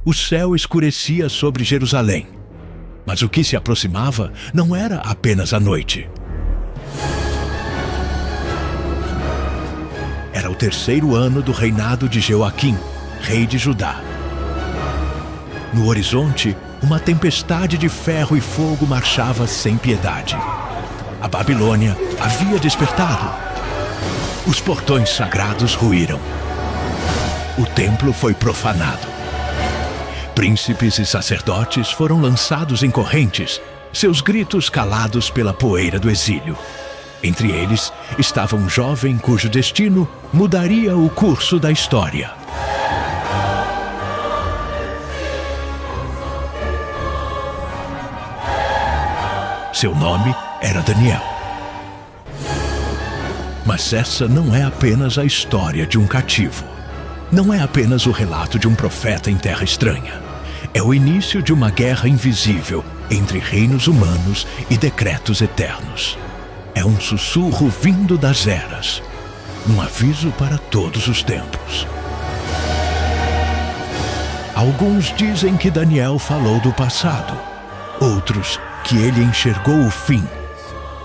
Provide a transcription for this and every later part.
o céu escurecia sobre Jerusalém. Mas o que se aproximava não era apenas a noite. Era o 3º ano do reinado de Joaquim, rei de Judá. No horizonte, uma tempestade de ferro e fogo marchava sem piedade. A Babilônia havia despertado. Os portões sagrados ruíram. O templo foi profanado. Príncipes e sacerdotes foram lançados em correntes, seus gritos calados pela poeira do exílio. Entre eles estava um jovem cujo destino mudaria o curso da história. Seu nome era Daniel. Mas essa não é apenas a história de um cativo. Não é apenas o relato de um profeta em terra estranha. É o início de uma guerra invisível entre reinos humanos e decretos eternos. É um sussurro vindo das eras. Um aviso para todos os tempos. Alguns dizem que Daniel falou do passado. Outros que ele enxergou o fim.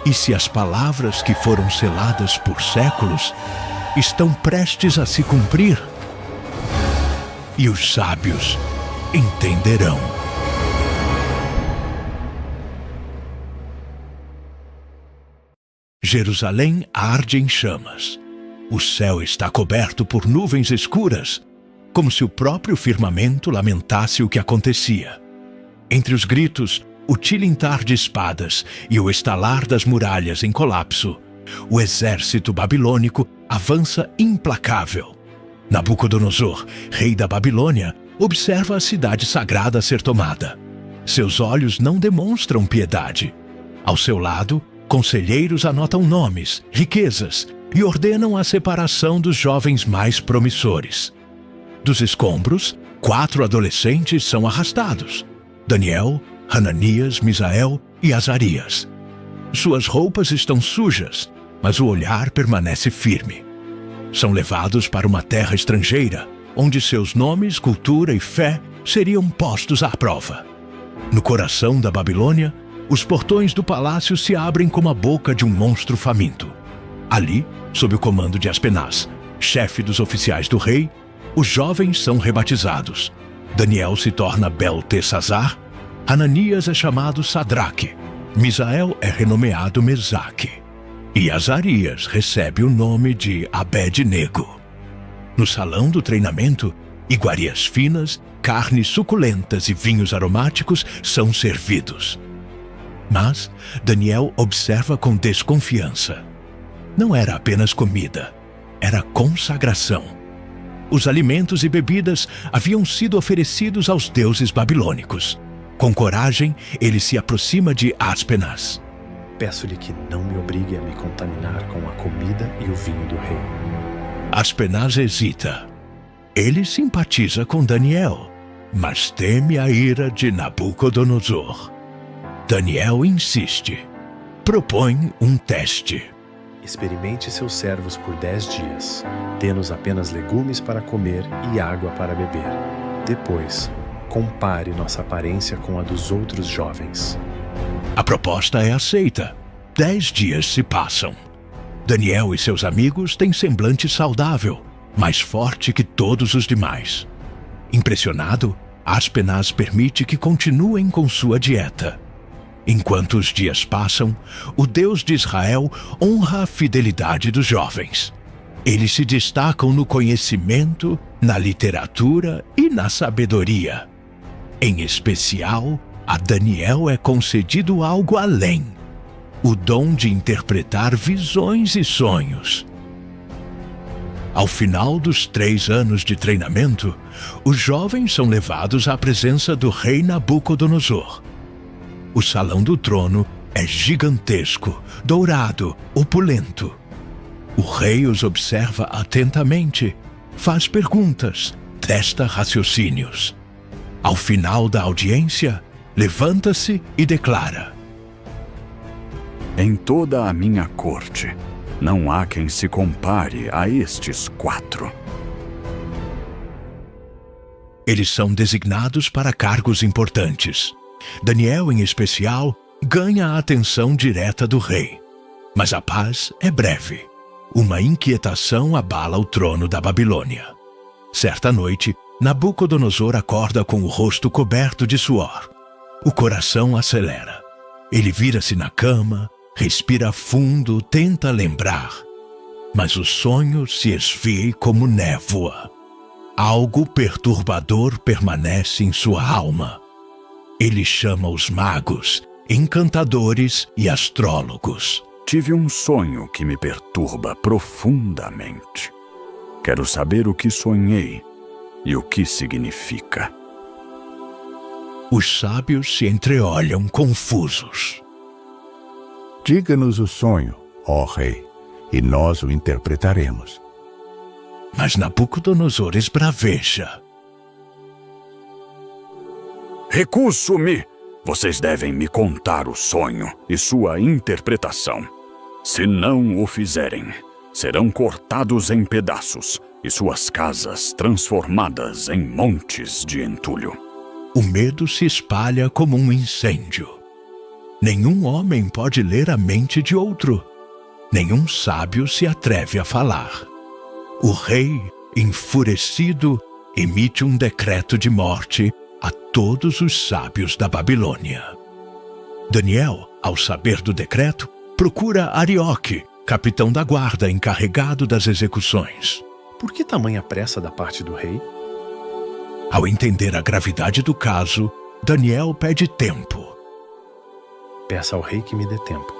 E se as palavras que foram seladas por séculos estão prestes a se cumprir? E os sábios entenderão. Jerusalém arde em chamas. O céu está coberto por nuvens escuras, como se o próprio firmamento lamentasse o que acontecia. Entre os gritos, o tilintar de espadas e o estalar das muralhas em colapso, o exército babilônico avança implacável. Nabucodonosor, rei da Babilônia, observa a cidade sagrada a ser tomada. Seus olhos não demonstram piedade. Ao seu lado, conselheiros anotam nomes, riquezas e ordenam a separação dos jovens mais promissores. Dos escombros, 4 adolescentes são arrastados: Daniel, Hananias, Misael e Azarias. Suas roupas estão sujas, mas o olhar permanece firme. São levados para uma terra estrangeira, onde seus nomes, cultura e fé seriam postos à prova. No coração da Babilônia, os portões do palácio se abrem como a boca de um monstro faminto. Ali, sob o comando de Aspenaz, chefe dos oficiais do rei, os jovens são rebatizados. Daniel se torna Beltesazar, Hananias é chamado Sadraque, Misael é renomeado Mesaque, e Azarias recebe o nome de Abed-nego. No salão do treinamento, iguarias finas, carnes suculentas e vinhos aromáticos são servidos. Mas Daniel observa com desconfiança. Não era apenas comida, era consagração. Os alimentos e bebidas haviam sido oferecidos aos deuses babilônicos. Com coragem, ele se aproxima de Aspenaz. Peço-lhe que não me obrigue a me contaminar com a comida e o vinho do rei. Aspenaz hesita. Ele simpatiza com Daniel, mas teme a ira de Nabucodonosor. Daniel insiste. Propõe um teste. Experimente seus servos por 10 dias. Dê-nos apenas legumes para comer e água para beber. Depois, compare nossa aparência com a dos outros jovens. A proposta é aceita. 10 dias se passam. Daniel e seus amigos têm semblante saudável, mais forte que todos os demais. Impressionado, Aspenaz permite que continuem com sua dieta. Enquanto os dias passam, o Deus de Israel honra a fidelidade dos jovens. Eles se destacam no conhecimento, na literatura e na sabedoria. Em especial, a Daniel é concedido algo além: o dom de interpretar visões e sonhos. Ao final dos 3 anos de treinamento, os jovens são levados à presença do rei Nabucodonosor. O salão do trono é gigantesco, dourado, opulento. O rei os observa atentamente, faz perguntas, testa raciocínios. Ao final da audiência, levanta-se e declara: Em toda a minha corte, não há quem se compare a estes 4. Eles são designados para cargos importantes. Daniel, em especial, ganha a atenção direta do rei. Mas a paz é breve. Uma inquietação abala o trono da Babilônia. Certa noite, Nabucodonosor acorda com o rosto coberto de suor. O coração acelera. Ele vira-se na cama, respira fundo, tenta lembrar. Mas o sonho se esvai como névoa. Algo perturbador permanece em sua alma. Ele chama os magos, encantadores e astrólogos. Tive um sonho que me perturba profundamente. Quero saber o que sonhei e o que significa. Os sábios se entreolham confusos. Diga-nos o sonho, ó rei, e nós o interpretaremos. Mas Nabucodonosor esbraveja. Recuso-me! Vocês devem me contar o sonho e sua interpretação. Se não o fizerem, serão cortados em pedaços e suas casas transformadas em montes de entulho. O medo se espalha como um incêndio. Nenhum homem pode ler a mente de outro. Nenhum sábio se atreve a falar. O rei, enfurecido, emite um decreto de morte a todos os sábios da Babilônia. Daniel, ao saber do decreto, procura Arioque, capitão da guarda encarregado das execuções. Por que tamanha pressa da parte do rei? Ao entender a gravidade do caso, Daniel pede tempo. Peça ao rei que me dê tempo.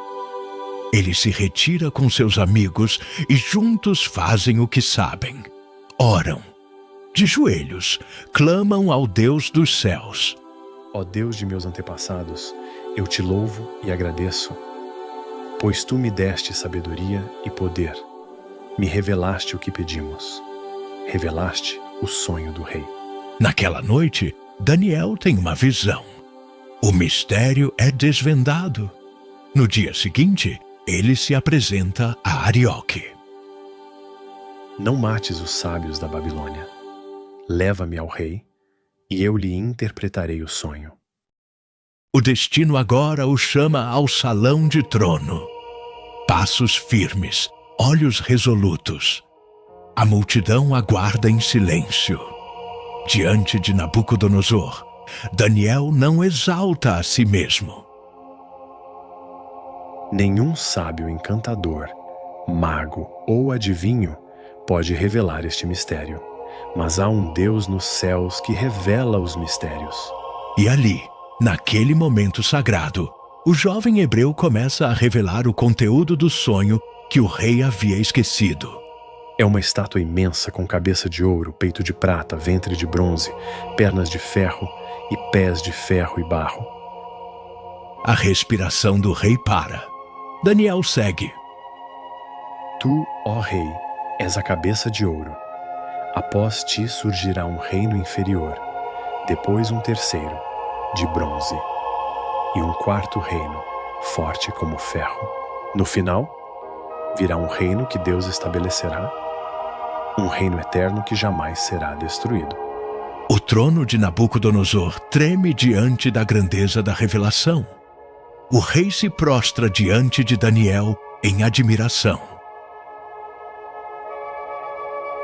Ele se retira com seus amigos e juntos fazem o que sabem. Oram. De joelhos, clamam ao Deus dos céus. Ó Deus de meus antepassados, eu te louvo e agradeço, pois tu me deste sabedoria e poder. Me revelaste o que pedimos. Revelaste o sonho do rei. Naquela noite, Daniel tem uma visão. O mistério é desvendado. No dia seguinte, ele se apresenta a Arioque. Não mates os sábios da Babilônia. Leva-me ao rei, e eu lhe interpretarei o sonho. O destino agora o chama ao salão de trono. Passos firmes, olhos resolutos. A multidão aguarda em silêncio. Diante de Nabucodonosor, Daniel não exalta a si mesmo. Nenhum sábio encantador, mago ou adivinho pode revelar este mistério. Mas há um Deus nos céus que revela os mistérios. E ali, naquele momento sagrado, o jovem hebreu começa a revelar o conteúdo do sonho que o rei havia esquecido. É uma estátua imensa com cabeça de ouro, peito de prata, ventre de bronze, pernas de ferro e pés de ferro e barro. A respiração do rei para. Daniel segue. Tu, ó rei, és a cabeça de ouro. Após ti surgirá um reino inferior, depois um terceiro, de bronze, e um quarto reino, forte como ferro. No final, virá um reino que Deus estabelecerá, um reino eterno que jamais será destruído. O trono de Nabucodonosor treme diante da grandeza da revelação. O rei se prostra diante de Daniel em admiração.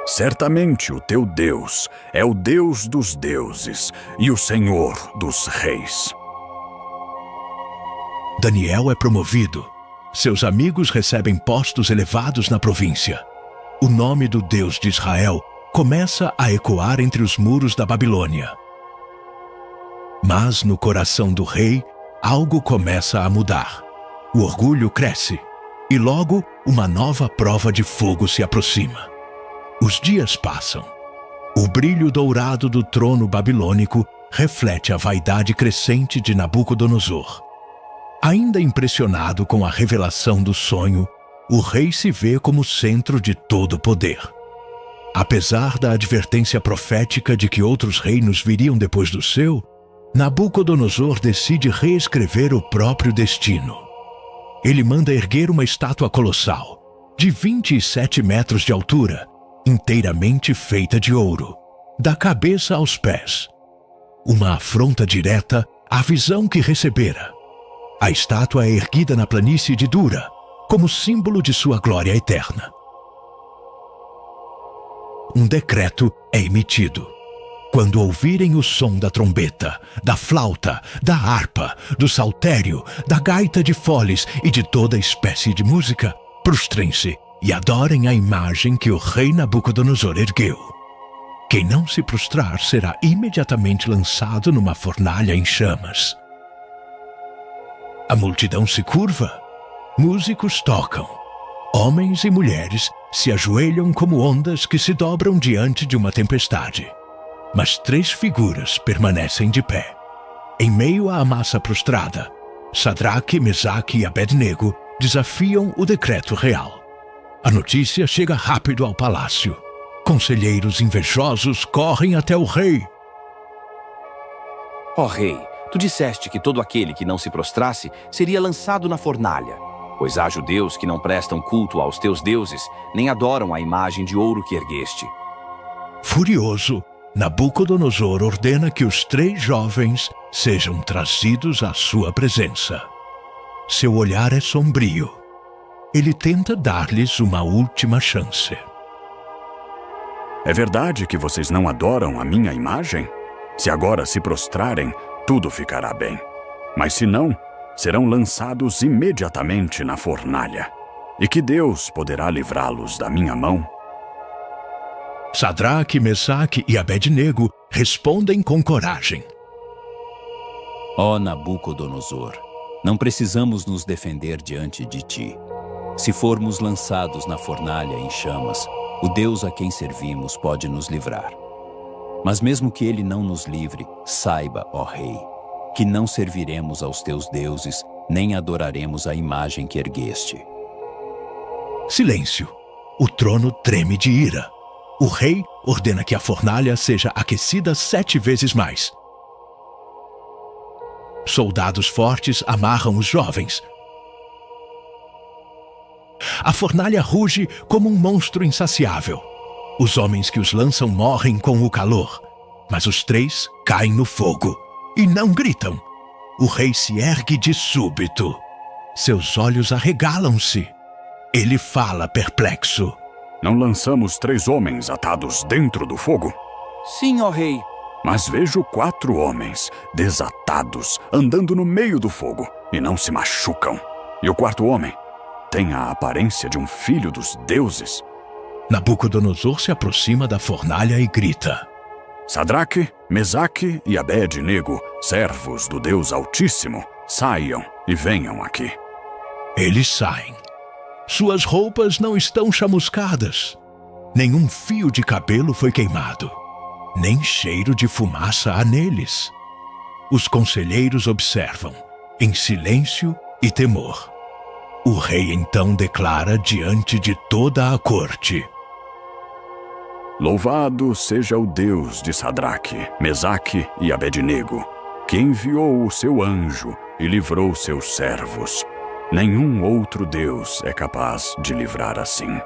Certamente o teu Deus é o Deus dos deuses e o Senhor dos reis. Daniel é promovido. Seus amigos recebem postos elevados na província. O nome do Deus de Israel começa a ecoar entre os muros da Babilônia. Mas no coração do rei, algo começa a mudar. O orgulho cresce e logo uma nova prova de fogo se aproxima. Os dias passam. O brilho dourado do trono babilônico reflete a vaidade crescente de Nabucodonosor. Ainda impressionado com a revelação do sonho, o rei se vê como centro de todo o poder. Apesar da advertência profética de que outros reinos viriam depois do seu, Nabucodonosor decide reescrever o próprio destino. Ele manda erguer uma estátua colossal, de 27 metros de altura, inteiramente feita de ouro, da cabeça aos pés. Uma afronta direta à visão que recebera. A estátua é erguida na planície de Dura, como símbolo de sua glória eterna. Um decreto é emitido. Quando ouvirem o som da trombeta, da flauta, da harpa, do saltério, da gaita de foles e de toda espécie de música, prostrem-se e adorem a imagem que o rei Nabucodonosor ergueu. Quem não se prostrar será imediatamente lançado numa fornalha em chamas. A multidão se curva, músicos tocam, homens e mulheres se ajoelham como ondas que se dobram diante de uma tempestade. Mas 3 figuras permanecem de pé. Em meio à massa prostrada, Sadraque, Mesaque e Abednego desafiam o decreto real. A notícia chega rápido ao palácio. Conselheiros invejosos correm até o rei. Ó rei, tu disseste que todo aquele que não se prostrasse seria lançado na fornalha. Pois há judeus que não prestam culto aos teus deuses, nem adoram a imagem de ouro que ergueste. Furioso, Nabucodonosor ordena que os 3 jovens sejam trazidos à sua presença. Seu olhar é sombrio. Ele tenta dar-lhes uma última chance. É verdade que vocês não adoram a minha imagem? Se agora se prostrarem, tudo ficará bem. Mas se não, serão lançados imediatamente na fornalha. E que Deus poderá livrá-los da minha mão? Sadraque, Mesaque e Abednego respondem com coragem. Ó Nabucodonosor, não precisamos nos defender diante de ti. Se formos lançados na fornalha em chamas, o Deus a quem servimos pode nos livrar. Mas mesmo que ele não nos livre, saiba, ó rei, que não serviremos aos teus deuses, nem adoraremos a imagem que ergueste. Silêncio. O trono treme de ira. O rei ordena que a fornalha seja aquecida 7 vezes mais. Soldados fortes amarram os jovens. A fornalha ruge como um monstro insaciável. Os homens que os lançam morrem com o calor, mas os 3 caem no fogo e não gritam. O rei se ergue de súbito. Seus olhos arregalam-se. Ele fala perplexo. Não lançamos 3 homens atados dentro do fogo? Sim, ó rei. Mas vejo 4 homens desatados andando no meio do fogo e não se machucam. E o 4º homem tem a aparência de um filho dos deuses. Nabucodonosor se aproxima da fornalha e grita. Sadraque, Mesaque e Abednego, servos do Deus Altíssimo, saiam e venham aqui. Eles saem. Suas roupas não estão chamuscadas. Nenhum fio de cabelo foi queimado. Nem cheiro de fumaça há neles. Os conselheiros observam, em silêncio e temor. O rei então declara diante de toda a corte. Louvado seja o Deus de Sadraque, Mesaque e Abednego, que enviou o seu anjo e livrou seus servos. Nenhum outro Deus é capaz de livrar assim.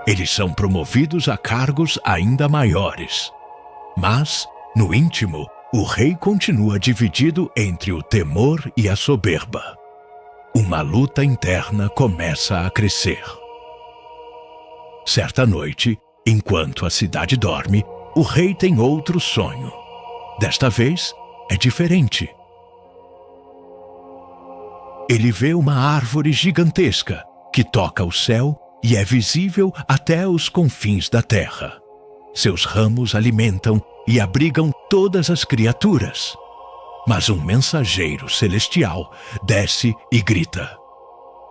Eles são promovidos a cargos ainda maiores. Mas, no íntimo, o rei continua dividido entre o temor e a soberba. Uma luta interna começa a crescer. Certa noite, enquanto a cidade dorme, o rei tem outro sonho. Desta vez, é diferente. Ele vê uma árvore gigantesca que toca o céu e é visível até os confins da terra. Seus ramos alimentam e abrigam todas as criaturas. Mas um mensageiro celestial desce e grita.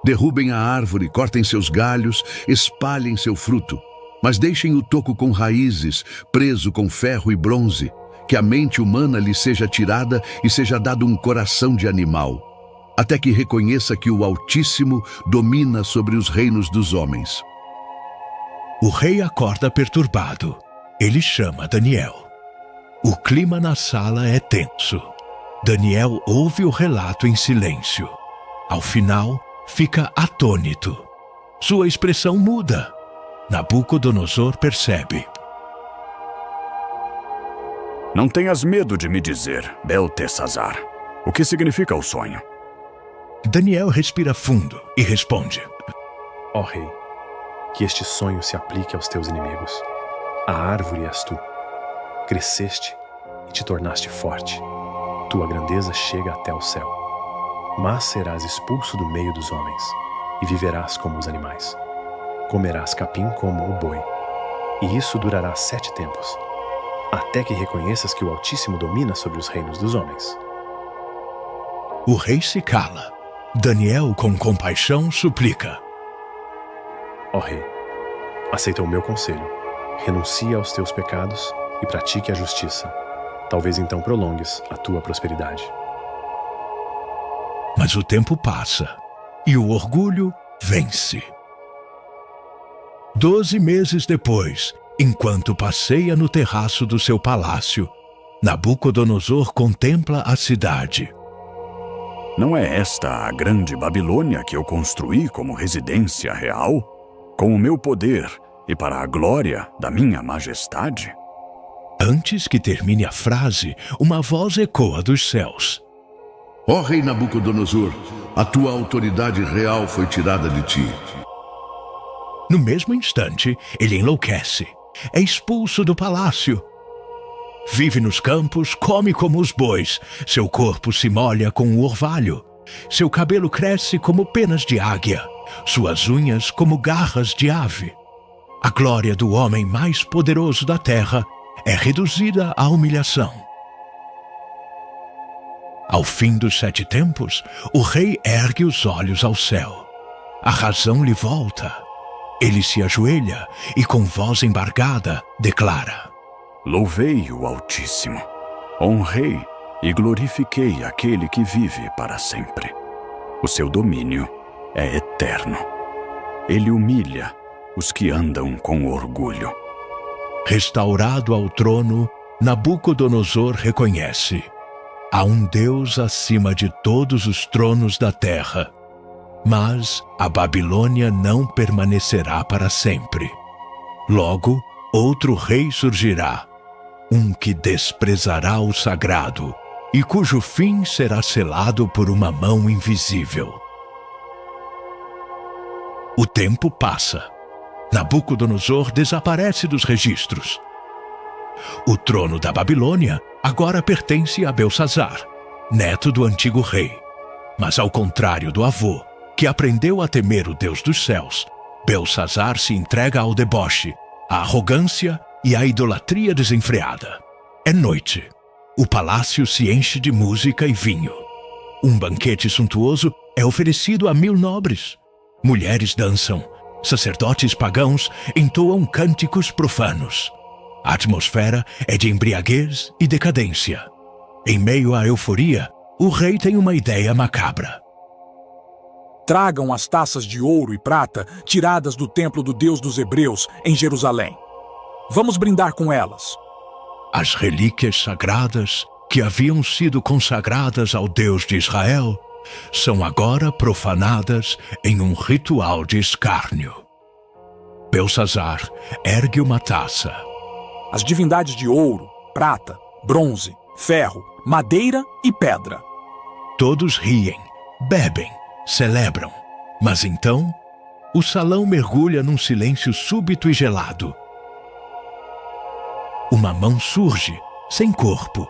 Derrubem a árvore, cortem seus galhos, espalhem seu fruto, mas deixem o toco com raízes, preso com ferro e bronze, que a mente humana lhe seja tirada e seja dado um coração de animal, até que reconheça que o Altíssimo domina sobre os reinos dos homens. O rei acorda perturbado. Ele chama Daniel. O clima na sala é tenso. Daniel ouve o relato em silêncio. Ao final, fica atônito. Sua expressão muda. Nabucodonosor percebe. Não tenhas medo de me dizer, Beltesazar, o que significa o sonho. Daniel respira fundo e responde: Ó rei, que este sonho se aplique aos teus inimigos. A árvore és tu. Cresceste e te tornaste forte. Tua grandeza chega até o céu. Mas serás expulso do meio dos homens, e viverás como os animais. Comerás capim como o boi. E isso durará 7 tempos, até que reconheças que o Altíssimo domina sobre os reinos dos homens. O rei se cala. Daniel, com compaixão, suplica: Ó rei, aceita o meu conselho. Renuncia aos teus pecados e pratique a justiça. Talvez então prolongues a tua prosperidade. Mas o tempo passa e o orgulho vence. 12 meses depois, enquanto passeia no terraço do seu palácio, Nabucodonosor contempla a cidade. Não é esta a grande Babilônia que eu construí como residência real? Com o meu poder e para a glória da minha majestade? Antes que termine a frase, uma voz ecoa dos céus: Ó rei Nabucodonosor, a tua autoridade real foi tirada de ti. No mesmo instante, ele enlouquece. É expulso do palácio. Vive nos campos, come como os bois. Seu corpo se molha com o orvalho. Seu cabelo cresce como penas de águia. Suas unhas como garras de ave. A glória do homem mais poderoso da terra é reduzida à humilhação. Ao fim dos 7 tempos, o rei ergue os olhos ao céu. A razão lhe volta. Ele se ajoelha e, com voz embargada, declara: Louvei o Altíssimo, honrei e glorifiquei aquele que vive para sempre. O seu domínio é eterno. Ele humilha os que andam com orgulho. Restaurado ao trono, Nabucodonosor reconhece: há um Deus acima de todos os tronos da terra. Mas a Babilônia não permanecerá para sempre. Logo, outro rei surgirá, um que desprezará o sagrado e cujo fim será selado por uma mão invisível. O tempo passa. Nabucodonosor desaparece dos registros. O trono da Babilônia agora pertence a Belsazar, neto do antigo rei. Mas ao contrário do avô, que aprendeu a temer o Deus dos céus, Belsazar se entrega ao deboche, à arrogância e à idolatria desenfreada. É noite. O palácio se enche de música e vinho. Um banquete suntuoso é oferecido a 1000 nobres. Mulheres dançam. Sacerdotes pagãos entoam cânticos profanos. A atmosfera é de embriaguez e decadência. Em meio à euforia, o rei tem uma ideia macabra. Tragam as taças de ouro e prata tiradas do templo do Deus dos Hebreus em Jerusalém. Vamos brindar com elas. As relíquias sagradas que haviam sido consagradas ao Deus de Israel são agora profanadas em um ritual de escárnio. Belsazar ergue uma taça. As divindades de ouro, prata, bronze, ferro, madeira e pedra. Todos riem, bebem, celebram. Mas então, o salão mergulha num silêncio súbito e gelado. Uma mão surge, sem corpo.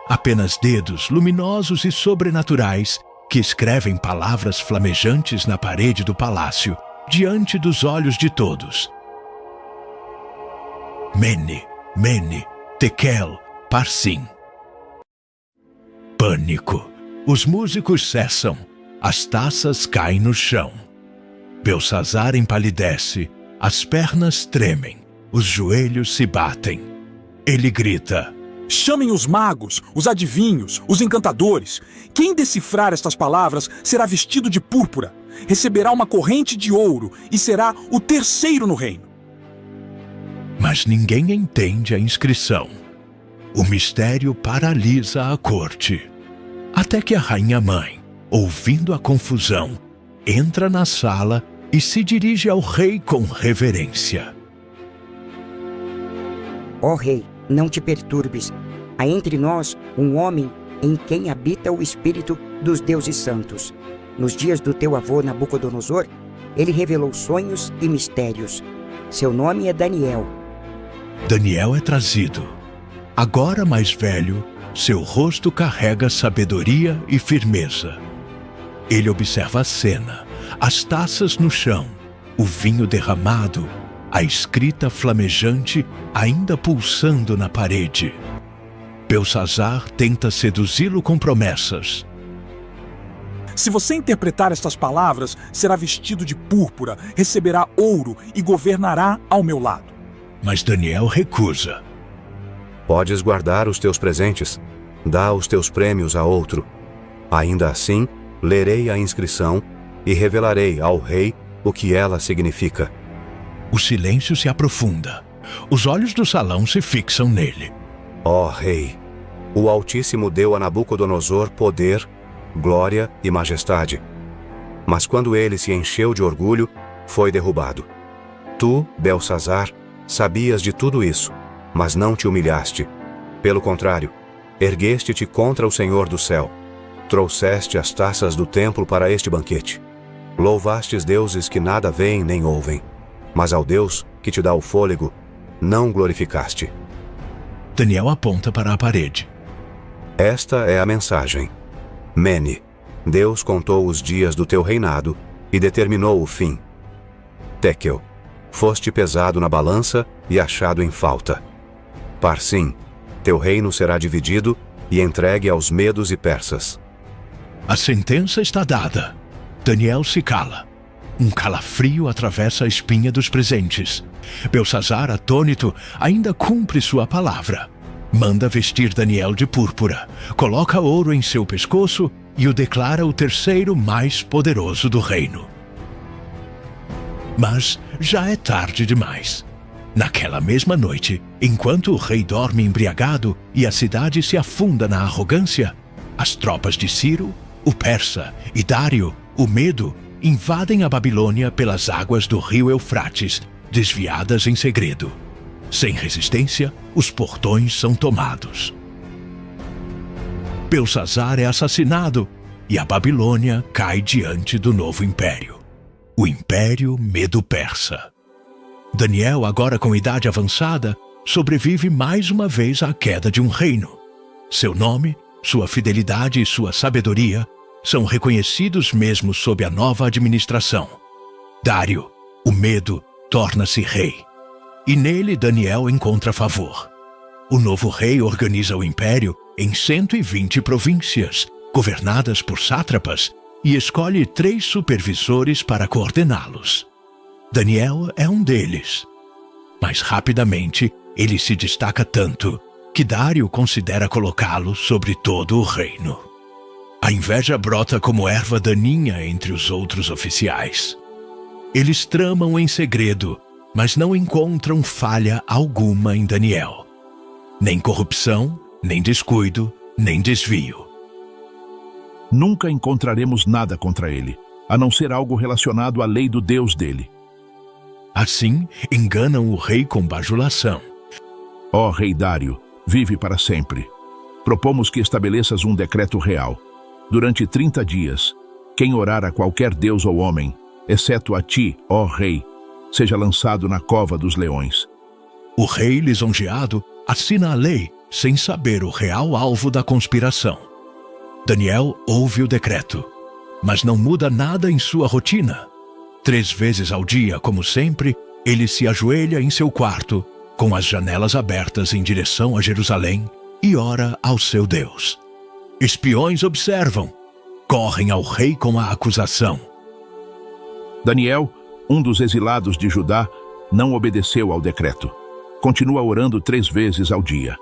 Apenas dedos luminosos e sobrenaturais que escrevem palavras flamejantes na parede do palácio, diante dos olhos de todos. Mene, Mene, Tekel, Parsim. Pânico. Os músicos cessam. As taças caem no chão. Belsazar empalidece. As pernas tremem. Os joelhos se batem. Ele grita: Chamem os magos, os adivinhos, os encantadores. Quem decifrar estas palavras será vestido de púrpura, receberá uma corrente de ouro e será o terceiro no reino. Mas ninguém entende a inscrição. O mistério paralisa a corte. Até que a rainha-mãe, ouvindo a confusão, entra na sala e se dirige ao rei com reverência. Ó rei, não te perturbes. Há entre nós um homem em quem habita o espírito dos deuses santos. Nos dias do teu avô Nabucodonosor, ele revelou sonhos e mistérios. Seu nome é Daniel. Daniel é trazido. Agora mais velho, seu rosto carrega sabedoria e firmeza. Ele observa a cena, as taças no chão, o vinho derramado, a escrita flamejante ainda pulsando na parede. Belsazar tenta seduzi-lo com promessas. Se você interpretar estas palavras, será vestido de púrpura, receberá ouro e governará ao meu lado. Mas Daniel recusa. Podes guardar os teus presentes, dá os teus prêmios a outro. Ainda assim, lerei a inscrição e revelarei ao rei o que ela significa. O silêncio se aprofunda. Os olhos do salão se fixam nele. Ó rei, o Altíssimo deu a Nabucodonosor poder, glória e majestade. Mas quando ele se encheu de orgulho, foi derrubado. Tu, Belsazar, sabias de tudo isso, mas não te humilhaste. Pelo contrário, ergueste-te contra o Senhor do céu. Trouxeste as taças do templo para este banquete. Louvastes deuses que nada veem nem ouvem, mas ao Deus que te dá o fôlego, não glorificaste. Daniel aponta para a parede. Esta é a mensagem. Mene, Deus contou os dias do teu reinado e determinou o fim. Tekel, foste pesado na balança e achado em falta. Parsim, teu reino será dividido e entregue aos medos e persas. A sentença está dada. Daniel se cala. Um calafrio atravessa a espinha dos presentes. Belsazar, atônito, ainda cumpre sua palavra. Manda vestir Daniel de púrpura, coloca ouro em seu pescoço e o declara o terceiro mais poderoso do reino. Mas já é tarde demais. Naquela mesma noite, enquanto o rei dorme embriagado e a cidade se afunda na arrogância, as tropas de Ciro, o persa e Dário, o Medo, invadem a Babilônia pelas águas do rio Eufrates, desviadas em segredo. Sem resistência, os portões são tomados. Belsazar é assassinado e a Babilônia cai diante do novo império, o Império Medo-Persa. Daniel, agora com idade avançada, sobrevive mais uma vez à queda de um reino. Seu nome, sua fidelidade e sua sabedoria são reconhecidos mesmo sob a nova administração. Dário, o Medo, torna-se rei. E nele Daniel encontra favor. O novo rei organiza o império em 120 províncias, governadas por sátrapas, e escolhe 3 supervisores para coordená-los. Daniel é um deles. Mas rapidamente ele se destaca tanto que Dário considera colocá-lo sobre todo o reino. A inveja brota como erva daninha entre os outros oficiais. Eles tramam em segredo, mas não encontram falha alguma em Daniel. Nem corrupção, nem descuido, nem desvio. Nunca encontraremos nada contra ele, a não ser algo relacionado à lei do Deus dele. Assim, enganam o rei com bajulação. Ó rei Dário, vive para sempre. Propomos que estabeleças um decreto real. Durante 30 dias, quem orar a qualquer deus ou homem, exceto a ti, ó rei, seja lançado na cova dos leões. O rei, lisonjeado, assina a lei sem saber o real alvo da conspiração. Daniel ouve o decreto, mas não muda nada em sua rotina. 3 vezes ao dia, como sempre, ele se ajoelha em seu quarto, com as janelas abertas em direção a Jerusalém, e ora ao seu Deus. Espiões observam, correm ao rei com a acusação. Daniel, um dos exilados de Judá, não obedeceu ao decreto. Continua orando 3 vezes ao dia.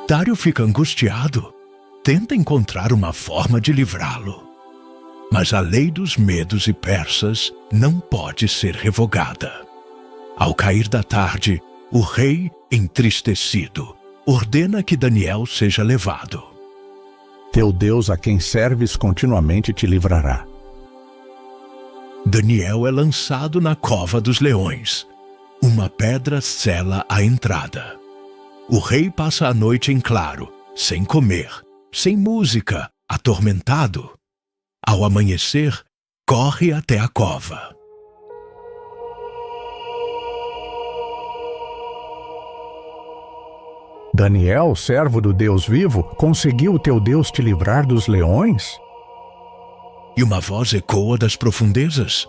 Dário fica angustiado. Tenta encontrar uma forma de livrá-lo. Mas a lei dos medos e persas não pode ser revogada. Ao cair da tarde, o rei, entristecido, ordena que Daniel seja levado. Teu Deus a quem serves continuamente te livrará. Daniel é lançado na cova dos leões. Uma pedra sela a entrada. O rei passa a noite em claro, sem comer, sem música, atormentado. Ao amanhecer, corre até a cova. Daniel, servo do Deus vivo, conseguiu o teu Deus te livrar dos leões? E uma voz ecoa das profundezas.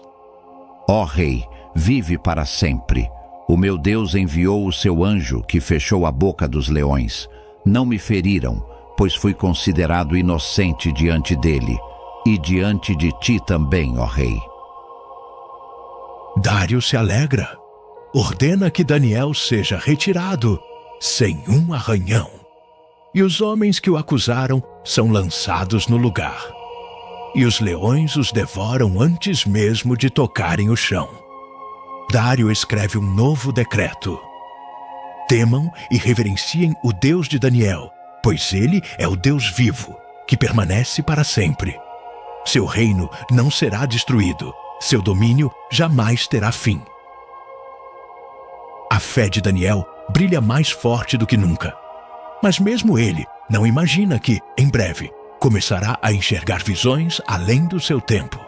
Ó Rei, vive para sempre. O meu Deus enviou o seu anjo que fechou a boca dos leões. Não me feriram, pois fui considerado inocente diante dele, e diante de ti também, ó Rei. Dário se alegra. Ordena que Daniel seja retirado, sem um arranhão. E os homens que o acusaram são lançados no lugar. E os leões os devoram antes mesmo de tocarem o chão. Dário escreve um novo decreto. Temam e reverenciem o Deus de Daniel, pois ele é o Deus vivo, que permanece para sempre. Seu reino não será destruído, seu domínio jamais terá fim. A fé de Daniel brilha mais forte do que nunca. Mas mesmo ele não imagina que, em breve, começará a enxergar visões além do seu tempo.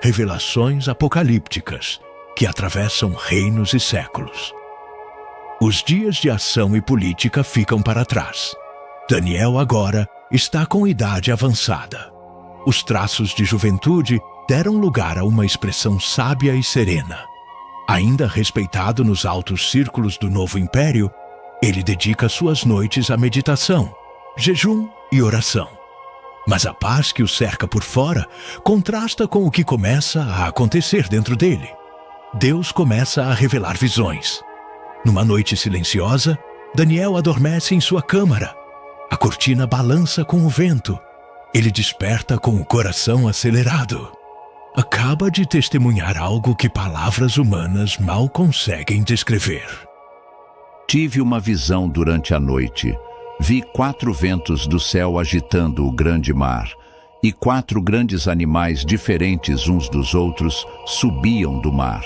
Revelações apocalípticas que atravessam reinos e séculos. Os dias de ação e política ficam para trás. Daniel agora está com idade avançada. Os traços de juventude deram lugar a uma expressão sábia e serena. Ainda respeitado nos altos círculos do novo império, ele dedica suas noites à meditação, jejum e oração. Mas a paz que o cerca por fora contrasta com o que começa a acontecer dentro dele. Deus começa a revelar visões. Numa noite silenciosa, Daniel adormece em sua câmara. A cortina balança com o vento. Ele desperta com o coração acelerado. Acaba de testemunhar algo que palavras humanas mal conseguem descrever. Tive uma visão durante a noite. Vi 4 ventos do céu agitando o grande mar, e 4 grandes animais diferentes uns dos outros subiam do mar.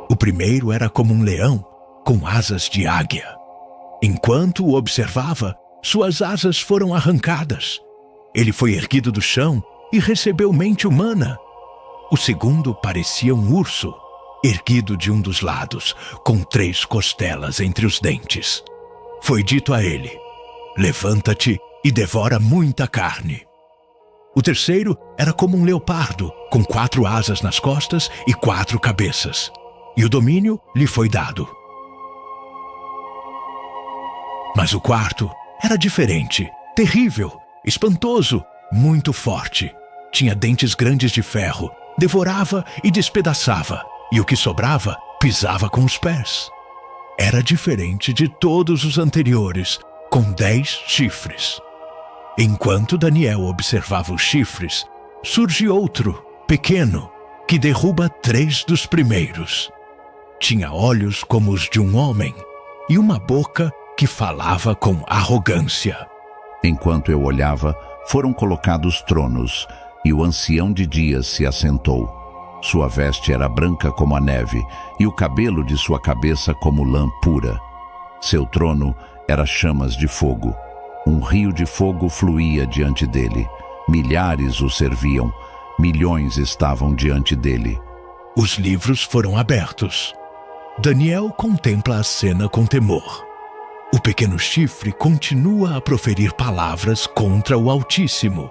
O primeiro era como um leão, com asas de águia. Enquanto o observava, suas asas foram arrancadas. Ele foi erguido do chão e recebeu mente humana. O segundo parecia um urso, erguido de um dos lados, com 3 costelas entre os dentes. Foi dito a ele: levanta-te e devora muita carne. O terceiro era como um leopardo, com 4 asas nas costas e 4 cabeças. E o domínio lhe foi dado. Mas o quarto era diferente, terrível, espantoso, muito forte. Tinha dentes grandes de ferro, devorava e despedaçava, e o que sobrava pisava com os pés. Era diferente de todos os anteriores, com 10 chifres. Enquanto Daniel observava os chifres, surge outro, pequeno, que derruba 3 dos primeiros. Tinha olhos como os de um homem e uma boca que falava com arrogância. Enquanto eu olhava, foram colocados tronos, e o ancião de dias se assentou. Sua veste era branca como a neve, e o cabelo de sua cabeça como lã pura. Seu trono era chamas de fogo. Um rio de fogo fluía diante dele. Milhares o serviam, milhões estavam diante dele. Os livros foram abertos. Daniel contempla a cena com temor. O pequeno chifre continua a proferir palavras contra o Altíssimo.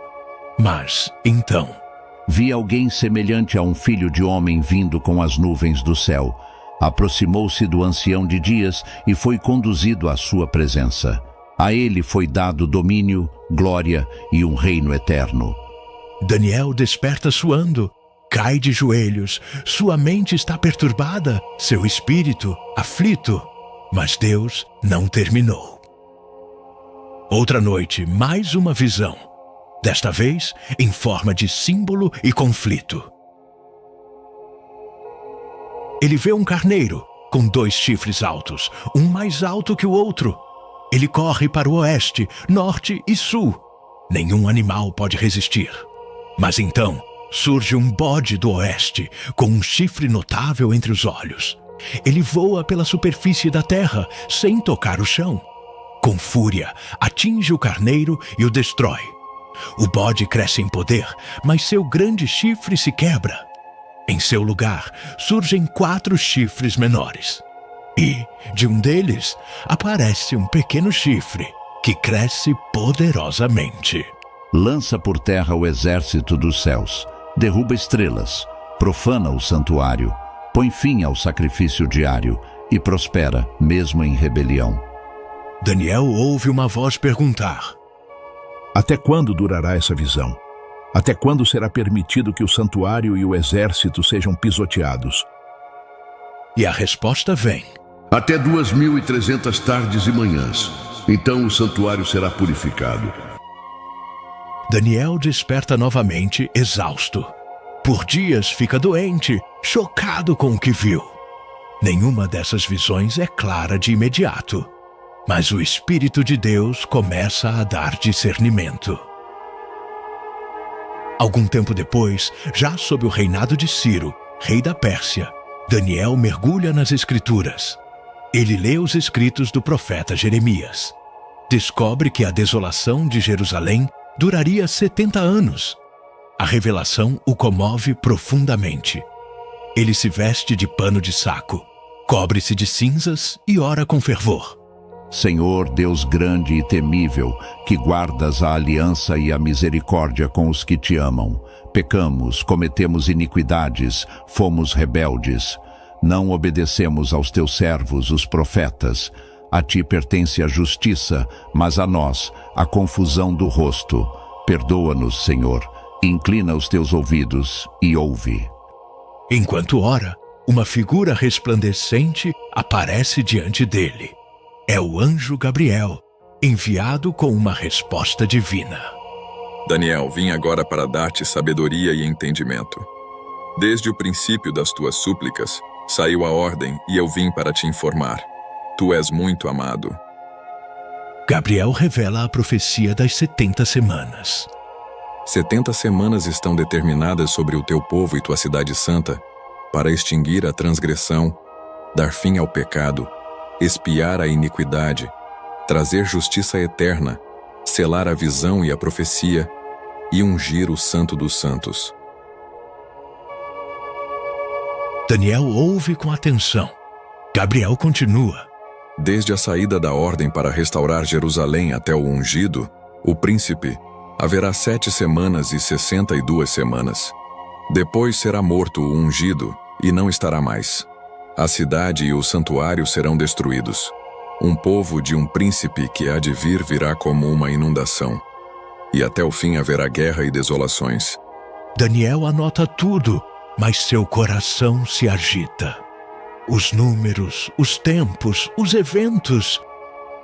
Mas, então... Vi alguém semelhante a um filho de homem vindo com as nuvens do céu. Aproximou-se do ancião de dias e foi conduzido à sua presença. A ele foi dado domínio, glória e um reino eterno. Daniel desperta suando, cai de joelhos, sua mente está perturbada, seu espírito aflito. Mas Deus não terminou. Outra noite, mais uma visão. Desta vez, em forma de símbolo e conflito. Ele vê um carneiro, com 2 chifres altos, um mais alto que o outro. Ele corre para o oeste, norte e sul. Nenhum animal pode resistir. Mas então, surge um bode do oeste, com um chifre notável entre os olhos. Ele voa pela superfície da terra, sem tocar o chão. Com fúria, atinge o carneiro e o destrói. O bode cresce em poder, mas seu grande chifre se quebra. Em seu lugar, surgem 4 chifres menores. E, de um deles, aparece um pequeno chifre, que cresce poderosamente. Lança por terra o exército dos céus, derruba estrelas, profana o santuário, põe fim ao sacrifício diário e prospera, mesmo em rebelião. Daniel ouve uma voz perguntar: Até quando durará essa visão? Até quando será permitido que o santuário e o exército sejam pisoteados? E a resposta vem: Até 2.300 tardes e manhãs. Então o santuário será purificado. Daniel desperta novamente, exausto. Por dias fica doente, chocado com o que viu. Nenhuma dessas visões é clara de imediato, mas o Espírito de Deus começa a dar discernimento. Algum tempo depois, já sob o reinado de Ciro, rei da Pérsia, Daniel mergulha nas Escrituras. Ele lê os escritos do profeta Jeremias. Descobre que a desolação de Jerusalém duraria 70 anos. A revelação o comove profundamente. Ele se veste de pano de saco, cobre-se de cinzas e ora com fervor. Senhor, Deus grande e temível, que guardas a aliança e a misericórdia com os que te amam. Pecamos, cometemos iniquidades, fomos rebeldes. Não obedecemos aos teus servos, os profetas. A ti pertence a justiça, mas a nós, a confusão do rosto. Perdoa-nos, Senhor. Inclina os teus ouvidos e ouve. Enquanto ora, uma figura resplandecente aparece diante dele. É o anjo Gabriel, enviado com uma resposta divina. Daniel, vim agora para dar-te sabedoria e entendimento. Desde o princípio das tuas súplicas, saiu a ordem e eu vim para te informar. Tu és muito amado. Gabriel revela a profecia das 70 semanas. 70 semanas estão determinadas sobre o teu povo e tua cidade santa, para extinguir a transgressão, dar fim ao pecado, expiar a iniquidade, trazer justiça eterna, selar a visão e a profecia, e ungir o Santo dos Santos. Daniel ouve com atenção. Gabriel continua. Desde a saída da ordem para restaurar Jerusalém até o ungido, o príncipe, haverá 7 semanas e 62 semanas. Depois será morto o ungido, e não estará mais. A cidade e o santuário serão destruídos. Um povo de um príncipe que há de vir virá como uma inundação. E até o fim haverá guerra e desolações. Daniel anota tudo, mas seu coração se agita. Os números, os tempos, os eventos,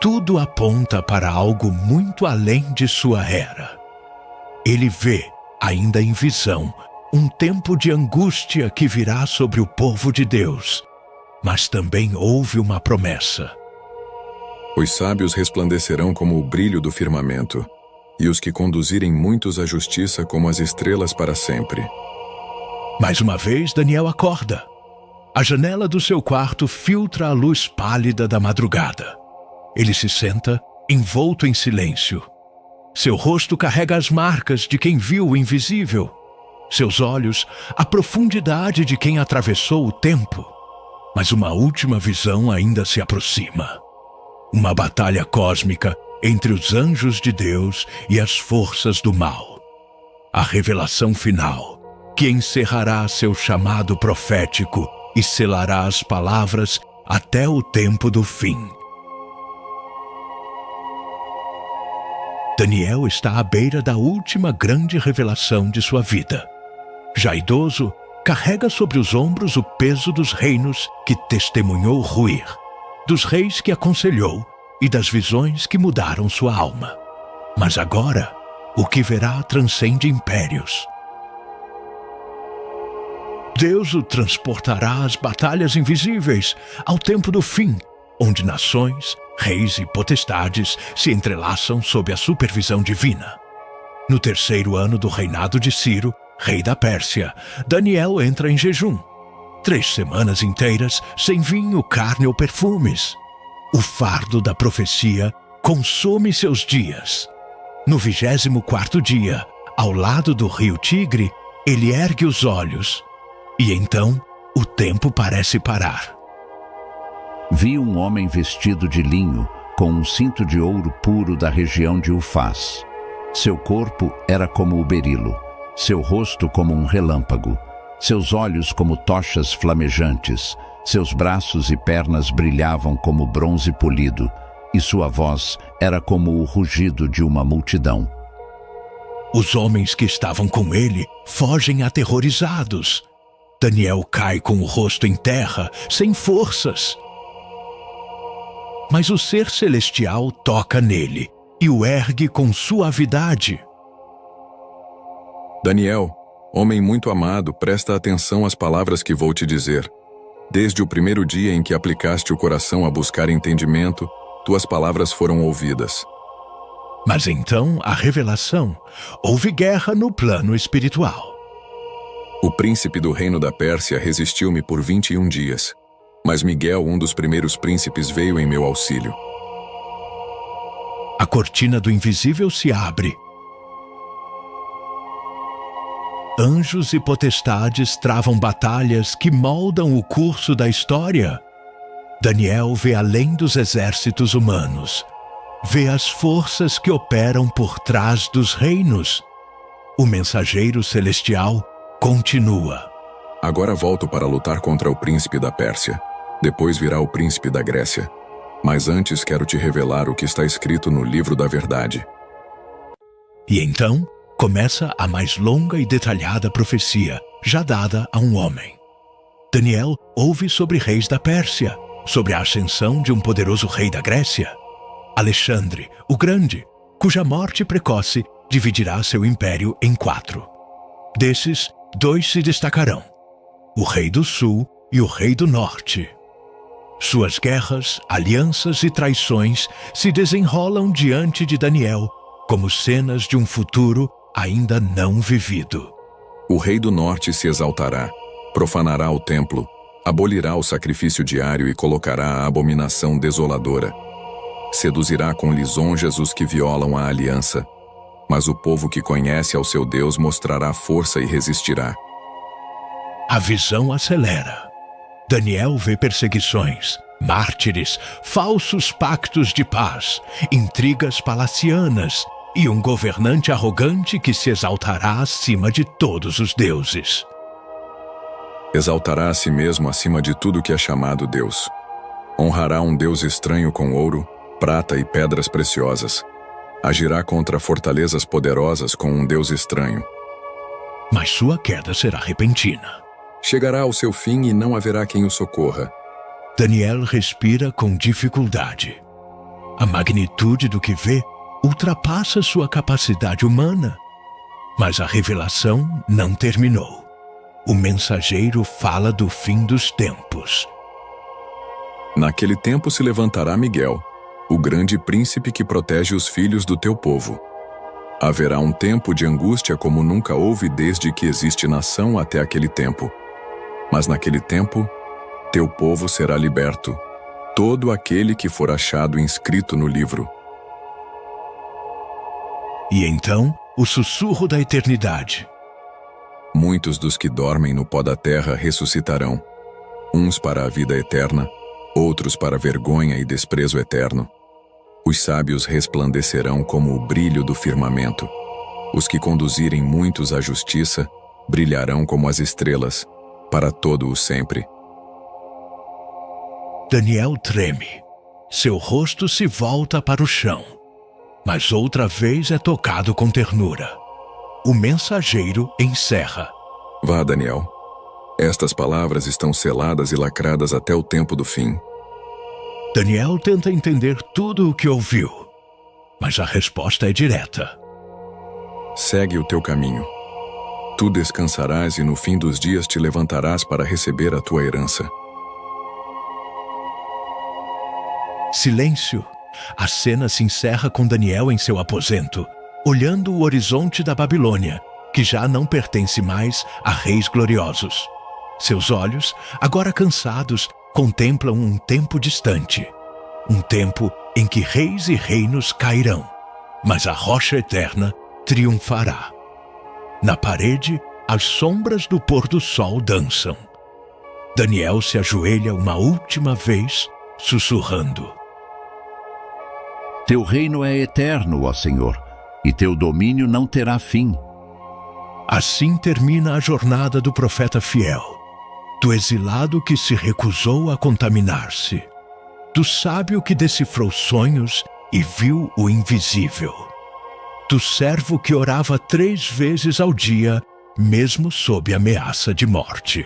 tudo aponta para algo muito além de sua era. Ele vê, ainda em visão, um tempo de angústia que virá sobre o povo de Deus. Mas também houve uma promessa. Os sábios resplandecerão como o brilho do firmamento, e os que conduzirem muitos à justiça como as estrelas para sempre. Mais uma vez, Daniel acorda. A janela do seu quarto filtra a luz pálida da madrugada. Ele se senta, envolto em silêncio. Seu rosto carrega as marcas de quem viu o invisível. Seus olhos, a profundidade de quem atravessou o tempo. Mas uma última visão ainda se aproxima. Uma batalha cósmica entre os anjos de Deus e as forças do mal. A revelação final, que encerrará seu chamado profético e selará as palavras até o tempo do fim. Daniel está à beira da última grande revelação de sua vida. Já idoso, carrega sobre os ombros o peso dos reinos que testemunhou ruir, dos reis que aconselhou e das visões que mudaram sua alma. Mas agora, o que verá transcende impérios. Deus o transportará às batalhas invisíveis, ao tempo do fim, onde nações, reis e potestades se entrelaçam sob a supervisão divina. No 3º ano do reinado de Ciro, rei da Pérsia, Daniel entra em jejum. 3 semanas inteiras sem vinho, carne ou perfumes. O fardo da profecia consome seus dias. No 24º dia, ao lado do rio Tigre, ele ergue os olhos. E então, o tempo parece parar. Vi um homem vestido de linho, com um cinto de ouro puro da região de Ufaz. Seu corpo era como o berilo, seu rosto como um relâmpago, seus olhos como tochas flamejantes, seus braços e pernas brilhavam como bronze polido, e sua voz era como o rugido de uma multidão. Os homens que estavam com ele fogem aterrorizados. Daniel cai com o rosto em terra, sem forças. Mas o ser celestial toca nele e o ergue com suavidade. Daniel, homem muito amado, presta atenção às palavras que vou te dizer. Desde o primeiro dia em que aplicaste o coração a buscar entendimento, tuas palavras foram ouvidas. Mas então, a revelação, houve guerra no plano espiritual. O príncipe do reino da Pérsia resistiu-me por 21 dias. Mas Miguel, um dos primeiros príncipes, veio em meu auxílio. A cortina do invisível se abre. Anjos e potestades travam batalhas que moldam o curso da história. Daniel vê além dos exércitos humanos. Vê as forças que operam por trás dos reinos. O mensageiro celestial continua. Agora volto para lutar contra o príncipe da Pérsia. Depois virá o príncipe da Grécia. Mas antes quero te revelar o que está escrito no livro da verdade. E então começa a mais longa e detalhada profecia já dada a um homem. Daniel ouve sobre reis da Pérsia, sobre a ascensão de um poderoso rei da Grécia, Alexandre, o Grande, cuja morte precoce dividirá seu império em 4. Desses, 2 se destacarão: o rei do sul e o rei do norte. Suas guerras, alianças e traições se desenrolam diante de Daniel como cenas de um futuro ainda não vivido. O rei do norte se exaltará, profanará o templo, abolirá o sacrifício diário e colocará a abominação desoladora. Seduzirá com lisonjas os que violam a aliança, mas o povo que conhece ao seu Deus mostrará força e resistirá. A visão acelera. Daniel vê perseguições, mártires, falsos pactos de paz, intrigas palacianas e um governante arrogante que se exaltará acima de todos os deuses. Exaltará a si mesmo acima de tudo que é chamado Deus. Honrará um Deus estranho com ouro, prata e pedras preciosas. Agirá contra fortalezas poderosas com um Deus estranho. Mas sua queda será repentina. Chegará ao seu fim e não haverá quem o socorra. Daniel respira com dificuldade. A magnitude do que vê ultrapassa sua capacidade humana. Mas a revelação não terminou. O mensageiro fala do fim dos tempos. Naquele tempo se levantará Miguel, o grande príncipe que protege os filhos do teu povo. Haverá um tempo de angústia como nunca houve desde que existe nação até aquele tempo. Mas naquele tempo, teu povo será liberto, todo aquele que for achado inscrito no livro. E então, o sussurro da eternidade. Muitos dos que dormem no pó da terra ressuscitarão, uns para a vida eterna, outros para vergonha e desprezo eterno. Os sábios resplandecerão como o brilho do firmamento. Os que conduzirem muitos à justiça brilharão como as estrelas, para todo o sempre. Daniel treme. Seu rosto se volta para o chão, mas outra vez é tocado com ternura. O mensageiro encerra. Vá, Daniel. Estas palavras estão seladas e lacradas até o tempo do fim. Daniel tenta entender tudo o que ouviu, mas a resposta é direta. Segue o teu caminho. Tu descansarás e no fim dos dias te levantarás para receber a tua herança. Silêncio. A cena se encerra com Daniel em seu aposento, olhando o horizonte da Babilônia, que já não pertence mais a reis gloriosos. Seus olhos, agora cansados, contemplam um tempo distante, um tempo em que reis e reinos cairão, mas a rocha eterna triunfará. Na parede, as sombras do pôr do sol dançam. Daniel se ajoelha uma última vez, sussurrando: Teu reino é eterno, ó Senhor, e teu domínio não terá fim. Assim termina a jornada do profeta fiel, do exilado que se recusou a contaminar-se, do sábio que decifrou sonhos e viu o invisível, do servo que orava 3 vezes ao dia, mesmo sob ameaça de morte.